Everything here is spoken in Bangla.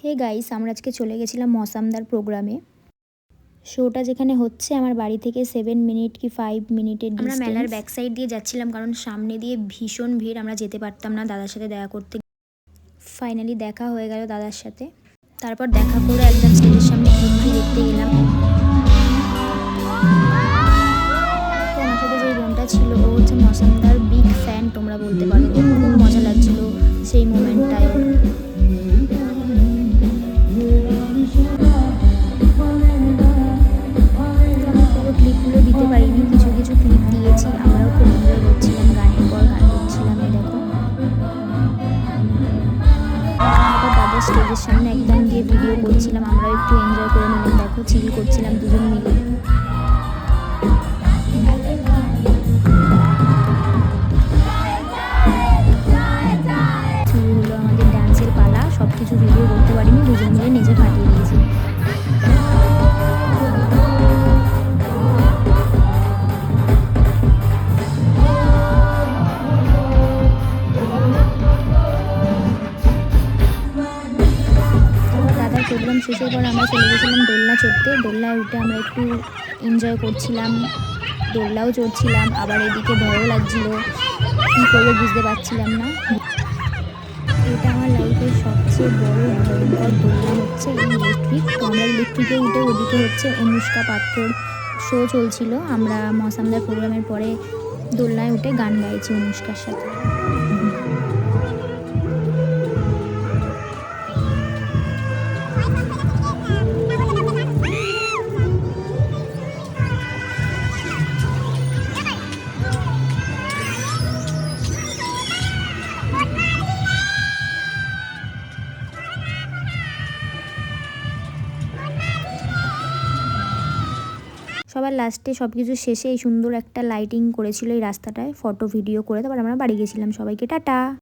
হে গাইস, আমরা আজকে চলে গেছিলাম মৌসামদার প্রোগ্রামে। শোটা যেখানে হচ্ছে আমার বাড়ি থেকে 7 মিনিট কি 5 মিনিটের ডিস্টেন্স। আমরা মেলার ব্যাক সাইড দিয়ে যাচ্ছিলাম কারণ সামনে দিয়ে ভীষণ ভিড়, আমরা যেতে পারতাম না দাদার সাথে দেখা করতে। ফাইনালি দেখা হয়ে গেল দাদার সাথে। তারপর দেখা করে একদম স্টেজের সামনে এন্ট্রি দেখতে গেলাম। তো আমার সাথে যে বোনটা ছিল ও হচ্ছে মৌসামদার বিগ ফ্যান তোমরা বলতে পারো। খুব মজা লাগছিল সেই মোমেন্টটায়। ক্লিপগুলো দিতে পারিনি, কিছু কিছু ক্লিপ দিয়েছি। আমরাও খুব এনজয় করছিলাম, গানের পর গান করছিলাম। এই দেখো তারপর দাদার স্টেজের সামনে একদম গিয়ে ভিডিও করছিলাম। আমরাও একটু এনজয় করে নিলাম। দেখো চিল করছিলাম দুজন মিলে। শুরু হলো আমাদের ডান্সের পালা। সব কিছু ভিডিও করতে পারিনি, দুজন মিলে নিজে ফাটিয়ে দিয়েছি। প্রোগ্রাম শেষের পর আমরা চলে গেছিলাম দোলনা চড়তে। দোলনায় উঠে আমরা একটু এনজয় করছিলাম, দোলনাও চড়ছিলাম। আবার এদিকে ভয়ও লাগছিল, কী করবো বুঝতে পারছিলাম না। এটা আমার লাইফের সবচেয়ে বড় ভয়ঙ্কর দোলনা হচ্ছে এই ইলেকট্রিক। তো আমরা ইলেকট্রিকে উঠে ওদিকে হচ্ছে অনুষ্কা পাত্রর শো চলছিল। আমরা মৌসামদার প্রোগ্রামের পরে দোলনায় উঠে গান গাইছি অনুষ্কার সাথে। সবার লাস্টে সব কিছু শেষে এই সুন্দর একটা লাইটিং করেছিল এই রাস্তাটায়, ফটো ভিডিও করে তারপর আমরা বাড়ি গেছিলাম। সবাইকে টাটা।